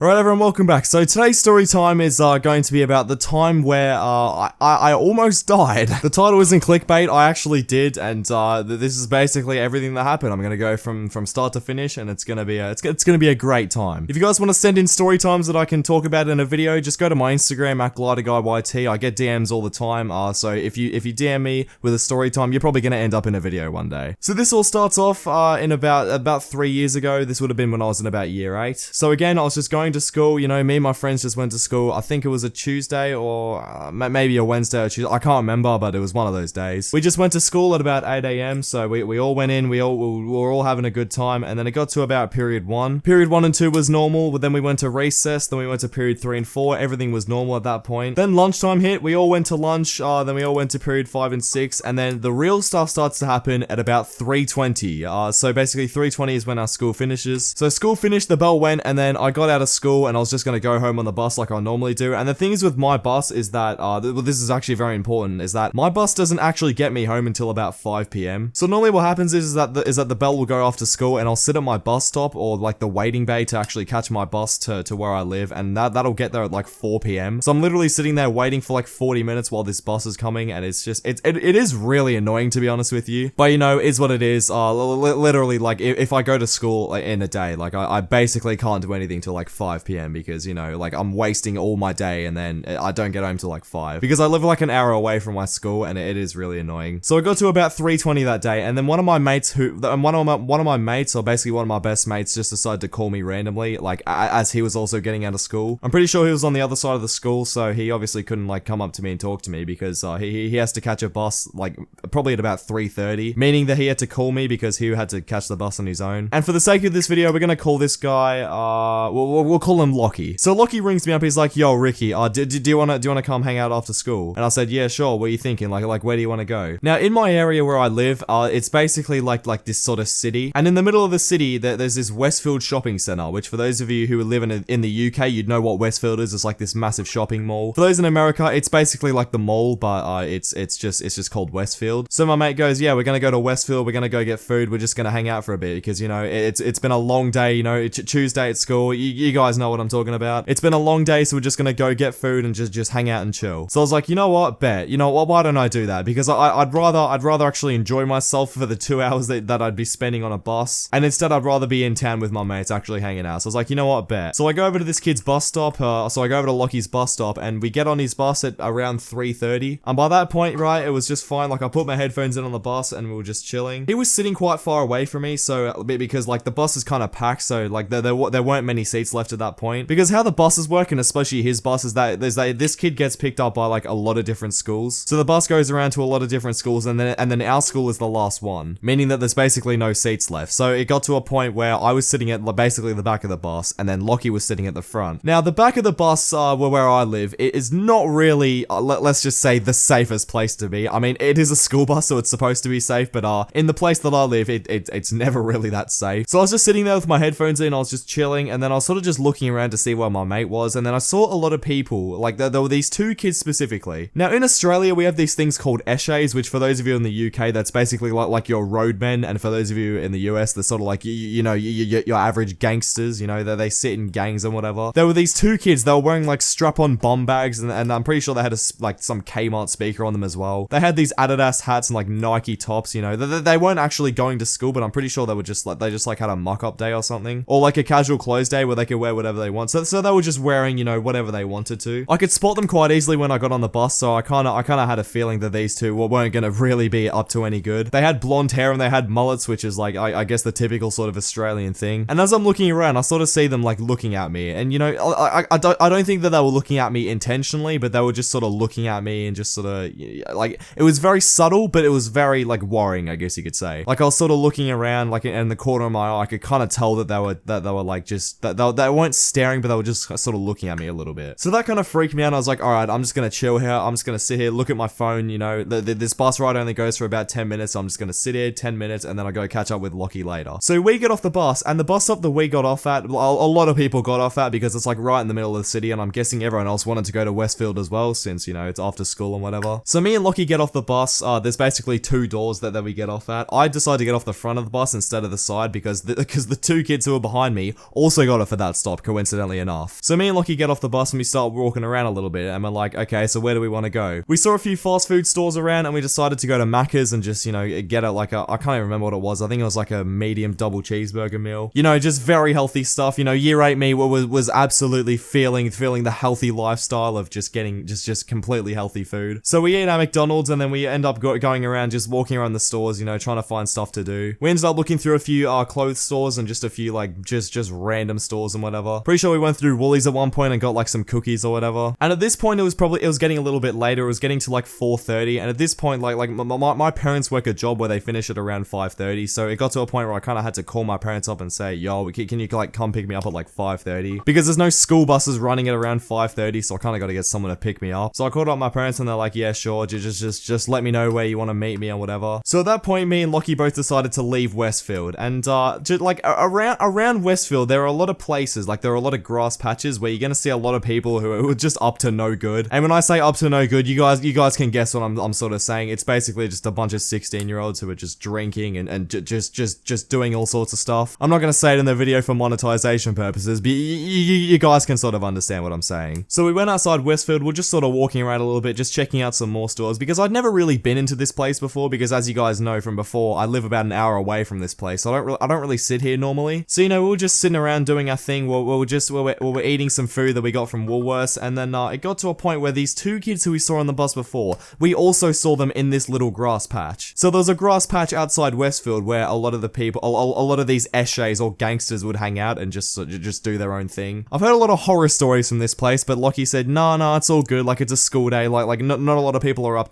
Alright everyone, welcome back. So today's story time is going to be about the time where I almost died. The title isn't clickbait, I actually did, and this is basically everything that happened. I'm gonna go from start to finish, and it's gonna be a great time. If you guys want to send in story times that I can talk about in a video, just go to my Instagram at GliderGuyYT. I get DMs all the time, so if you DM me with a story time, you're probably gonna end up in a video one day. So this all starts off in about 3 years ago. This would have been when I was in about year 8. So again, I was just going to school, you know, me and my friends just went to school. I think it was a Tuesday or maybe a Wednesday or Tuesday. I can't remember, but it was one of those days. We just went to school at about 8 a.m. So we all went in, we were all having a good time, and then it got to about period 1. Period 1 and 2 was normal, but then we went to recess, then we went to period 3 and 4. Everything was normal at that point. Then lunchtime hit, we all went to lunch, then we all went to period 5 and 6, and then the real stuff starts to happen at about 3:20. So basically 3:20 is when our school finishes. So school finished, the bell went, and then I got out of school and I was just gonna go home on the bus like I normally do. And the thing is with my bus is that, this is actually very important, is that my bus doesn't actually get me home until about 5 p.m. So normally what happens is that the bell will go off to school, and I'll sit at my bus stop or like the waiting bay to actually catch my bus to where I live, and that'll get there at like 4 p.m. So I'm literally sitting there waiting for like 40 minutes while this bus is coming, and it's just, it is really annoying, to be honest with you. But you know, is what it is. Literally, like if I go to school in a day, like I basically can't do anything till like 5 p.m. because, you know, like I'm wasting all my day, and then I don't get home till like 5 because I live like an hour away from my school, and it is really annoying. So I got to about 3:20 that day, and then one of my mates or basically one of my best mates just decided to call me randomly, like as he was also getting out of school. I'm pretty sure he was on the other side of the school, so he obviously couldn't like come up to me and talk to me because he has to catch a bus like probably at about 3:30, meaning that he had to call me because he had to catch the bus on his own. And for the sake of this video, we're gonna call this guy we'll call him Lockie. So Lockie rings me up. He's like, "Yo, Ricky, do you wanna come hang out after school?" And I said, "Yeah, sure. What are you thinking? Like where do you want to go?" Now, in my area where I live, it's basically like this sort of city, and in the middle of the city, there's this Westfield shopping center. Which, for those of you who live in the UK, you'd know what Westfield is. It's like this massive shopping mall. For those in America, it's basically like the mall, but it's just called Westfield. So my mate goes, "Yeah, we're gonna go to Westfield. We're gonna go get food. We're just gonna hang out for a bit because, you know, it's been a long day. You know, it's Tuesday at school. You guys know what I'm talking about. It's been a long day, so we're just gonna go get food and just hang out and chill." So I was like, you know what, bet. You know what? Why don't I do that? Because I'd rather actually enjoy myself for the 2 hours that I'd be spending on a bus, and instead I'd rather be in town with my mates actually hanging out. So I was like, you know what, bet. So I go over to this kid's bus stop. So I go over to Lockie's bus stop, and we get on his bus at around 3:30. And by that point, right, it was just fine. Like I put my headphones in on the bus, and we were just chilling. He was sitting quite far away from me, so because like the bus is kind of packed, so like there weren't many seats left at that point. Because how the buses work, and especially his bus, is that this kid gets picked up by like a lot of different schools. So the bus goes around to a lot of different schools, and then our school is the last one, meaning that there's basically no seats left. So it got to a point where I was sitting at basically the back of the bus, and then Lockie was sitting at the front. Now the back of the bus, where I live, it is not really, let's just say, the safest place to be. I mean, it is a school bus, so it's supposed to be safe, but in the place that I live, it's never really that safe. So I was just sitting there with my headphones in, I was just chilling, and then I was sort of just looking around to see where my mate was, and then I saw a lot of people, like there were these 2 kids specifically. Now in Australia, we have these things called eshays, which for those of you in the UK, that's basically like your roadmen, and for those of you in the US, they're sort of like, you know, your average gangsters, you know, they sit in gangs and whatever. There were these 2 kids, they were wearing like strap-on bomb bags, and I'm pretty sure they had like some Kmart speaker on them as well. They had these Adidas hats and like Nike tops, you know, they weren't actually going to school, but I'm pretty sure they were just like, they just like had a mock-up day or something, or like a casual clothes day where they could wear whatever they want. So they were just wearing, you know, whatever they wanted to. I could spot them quite easily when I got on the bus, so I kind of had a feeling that these 2 weren't gonna really be up to any good. They had blonde hair and they had mullets, which is like, I guess the typical sort of Australian thing. And as I'm looking around, I sort of see them like looking at me, and you know, I don't think that they were looking at me intentionally, but they were just sort of looking at me and just sort of like, it was very subtle, but it was very like worrying, I guess you could say. Like I was sort of looking around, like in the corner of my eye, I could kind of tell that they were like just that they weren't staring, but they were just sort of looking at me a little bit. So that kind of freaked me out. I was like, all right, I'm just gonna chill here. I'm just gonna sit here, look at my phone. You know, this bus ride only goes for about 10 minutes, so I'm just gonna sit here 10 minutes, and then I go catch up with Lockie later. So we get off the bus, and the bus stop that we got off at, a lot of people got off at because it's like right in the middle of the city, and I'm guessing everyone else wanted to go to Westfield as well, since, you know, it's after school and whatever. So me and Lockie get off the bus. There's basically 2 doors that we get off at. I decided to get off the front of the bus instead of the side because the 2 kids who were behind me also got off at that stop. stop, coincidentally enough. So me and Lockie get off the bus and we start walking around a little bit, and we're like, okay, so where do we want to go? We saw a few fast food stores around, and we decided to go to Macca's and just, you know, get it like a, I can't even remember what it was. I think it was like a medium double cheeseburger meal. You know, just very healthy stuff. You know, year 8 me was absolutely feeling the healthy lifestyle of just getting just completely healthy food. So we eat at McDonald's, and then we end up going around, just walking around the stores, you know, trying to find stuff to do. We ended up looking through a few clothes stores and just a few like just random stores and whatever. Pretty sure we went through Woolies at one point and got like some cookies or whatever. And at this point, it was getting a little bit later. It was getting to like 4:30, and at this point, like my parents work a job where they finish at around 5:30, so it got to a point where I kind of had to call my parents up and say, yo, can you like come pick me up at like 5:30? Because there's no school buses running at around 5:30, so I kind of got to get someone to pick me up. So I called up my parents, and they're like, yeah, sure, just let me know where you want to meet me or whatever. So at that point, me and Lockie both decided to leave Westfield, and just like around Westfield, there are a lot of places, like there are a lot of grass patches where you're gonna see a lot of people who are just up to no good. And when I say up to no good, you guys can guess what I'm sort of saying. It's basically just a bunch of 16-year-olds who are just drinking and just doing all sorts of stuff. I'm not gonna say it in the video for monetization purposes, but you guys can sort of understand what I'm saying. So we went outside Westfield. We're just sort of walking around a little bit, just checking out some more stores, because I'd never really been into this place before, because as you guys know from before, I live about an hour away from this place. So I don't really sit here normally. So, you know, we were just sitting around doing our thing. We were eating some food that we got from Woolworths, and then it got to a point where these two kids who we saw on the bus before, we also saw them in this little grass patch. So there was a grass patch outside Westfield where a lot of the people, a lot of these eshays or gangsters would hang out and just do their own thing. I've heard a lot of horror stories from this place, but Lockie said, nah, it's all good. Like, it's a school day. Like not a lot of people are up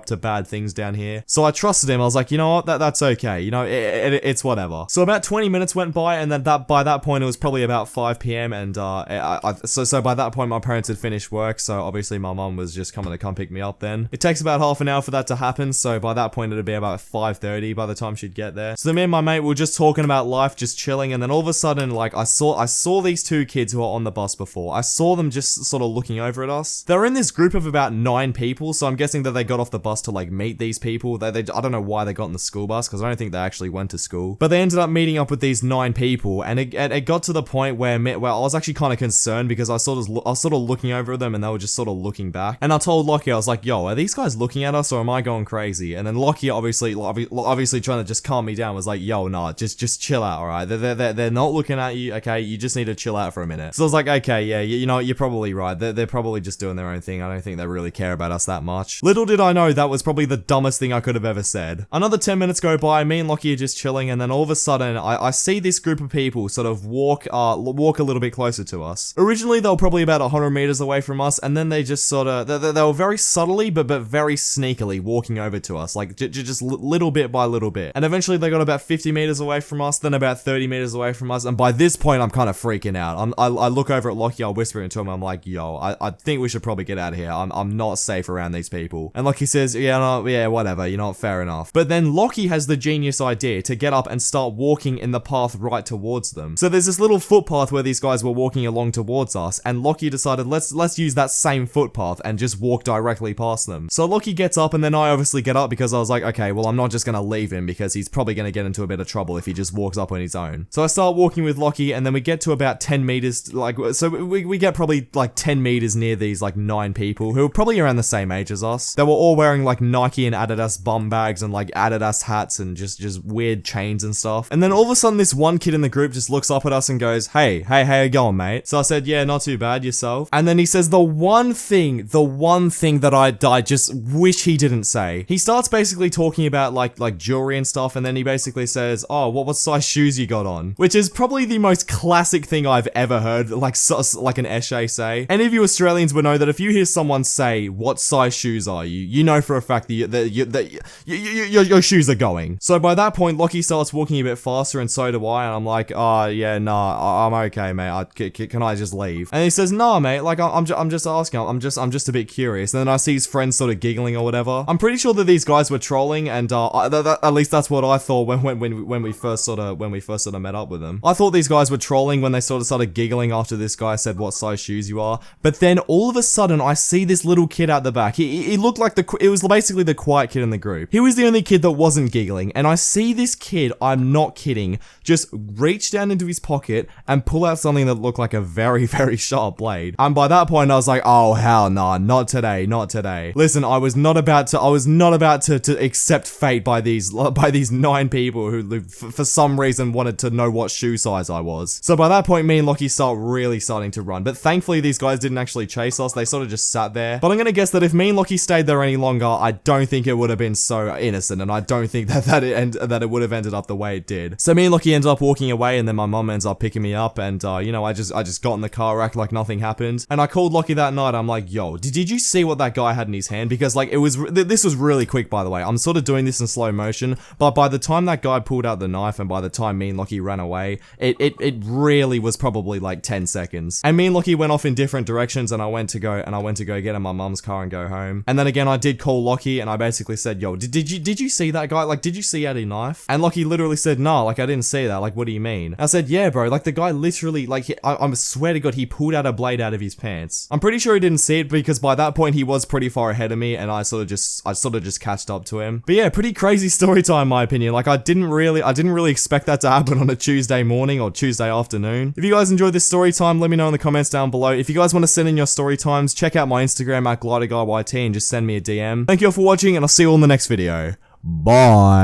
to bad things down here. So I trusted him. I was like, you know what, that's okay. You know, it's whatever. So about 20 minutes went by, and then by that point it was probably about 5 p.m. and so by that point my parents had finished work. So obviously my mom was just coming to come pick me up. Then it takes about half an hour for that to happen. So by that point it'd be about 5:30 by the time she'd get there. So me and my mate were just talking about life, just chilling, and then all of a sudden, like, I saw these two kids who were on the bus before. I saw them just sort of looking over at us. They were in this group of about 9 people, so I'm guessing that they got off the bus to like meet these people. They I don't know why they got in the school bus, because I don't think they actually went to school. But they ended up meeting up with these 9 people, and it got to the point where I was actually kind of concerned, because I was sort of looking over at them, and they were just sort of looking back. And I told Lockie, I was like, yo, are these guys looking at us, or am I going crazy? And then Lockie obviously trying to just calm me down was like, yo, nah, just chill out, alright? They're not looking at you, okay? You just need to chill out for a minute. So I was like, okay, yeah, you know, you're probably right. They're probably just doing their own thing. I don't think they really care about us that much. Little did I know that was probably the dumbest thing I could have ever said. Another 10 minutes go by, me and Lockie are just chilling, and then all of a sudden, I see this group of people sort of walk a little bit closer to us. Originally, they were probably about 100 meters away from us, and then they just sort of, they were very subtly, but very sneakily walking over to us, like just little bit by little bit. And eventually they got about 50 meters away from us, then about 30 meters away from us, and by this point, I'm kind of freaking out. I look over at Lockie, I'll whisper into him, I'm like, yo, I think we should probably get out of here. I'm not safe around these people. And Lockie says, yeah, whatever, you know, fair enough. But then Lockie has the genius idea to get up and start walking in the path right towards them. So there's this little footpath where these guys were walking along towards us, and Lockie decided, let's use that same footpath and just walk directly past them. So Lockie gets up, and then I obviously get up, because I was like, okay, well, I'm not just gonna leave him, because he's probably gonna get into a bit of trouble if he just walks up on his own. So I start walking with Lockie, and then we get to about 10 meters, like, so we get probably like 10 meters near these like 9 people who are probably around the same age as us. They were all wearing like Nike and Adidas bum bags and like Adidas hats and just weird chains and stuff. And then all of a sudden this one kid in the group just looks up at us and goes, hey, how you going, mate? So I said, yeah, not too bad, yourself? And then he says the one thing that I just wish he didn't say. He starts basically talking about like jewelry and stuff, and then he basically says, oh, what size shoes you got on? Which is probably the most classic thing I've ever heard, like an eshay say. Any of you Australians would know that if you hear someone say, what size shoes are you? You know for a fact that your shoes are going. So by that point, Lockie starts walking a bit faster, and so do I, and I'm like, oh, yeah, nah, I'm okay, mate. Can I just leave? And he says, nah, mate, like, I'm just asking, I'm just a bit curious. And then I see his friends sort of giggling or whatever. I'm pretty sure that these guys were trolling, and at least that's what I thought when we first sort of met up with them. I thought these guys were trolling when they sort of started giggling after this guy said what size shoes you are. But then all of a sudden, I see this little kid out the back. He looked like it was basically the quiet kid in the group. He was the only kid that wasn't giggling, and I see this kid, I'm not kidding, just reach down into his pocket and pull out something that looked like a very, very sharp blade. And by that point, I was like, oh, hell nah, not today, not today. Listen, I was not about to accept fate by these 9 people who, for some reason, wanted to know what shoe size I was. So by that point, me and Lockie really starting to run. But thankfully, these guys didn't actually chase us. They sort of just sat there. But I'm gonna guess that if me and Lockie stayed there any longer, I don't think it would have been so innocent, and I don't think that it would have ended up the way it did. So me and Lockie ended up walking away, and then my mom ends up picking me up, and you know, I just got in the car, act like nothing happened. And I called Lockie that night. I'm like, yo, did you see what that guy had in his hand? Because like this was really quick, by the way. I'm sort of doing this in slow motion, but by the time that guy pulled out the knife, and by the time me and Lockie ran away, it really was probably like 10 seconds. And me and Lockie went off in different directions, and I went to go get in my mum's car and go home. And then again, I did call Lockie, and I basically said, yo, did you see that guy? Like, did you see Eddie knife? And Lockie literally said, nah, like, I didn't see that. Like, what do you mean? I said, yeah, bro, like, the guy literally, like, I swear to God, he pulled out a blade out of his pants. I'm pretty sure he didn't see it, because by that point, he was pretty far ahead of me, and I sort of just catched up to him. But yeah, pretty crazy story time, in my opinion. Like, I didn't really expect that to happen on a Tuesday morning or Tuesday afternoon. If you guys enjoyed this story time, let me know in the comments down below. If you guys want to send in your story times, check out my Instagram at GliderGuyYT and just send me a DM. Thank you all for watching, and I'll see you all in the next video. Bye.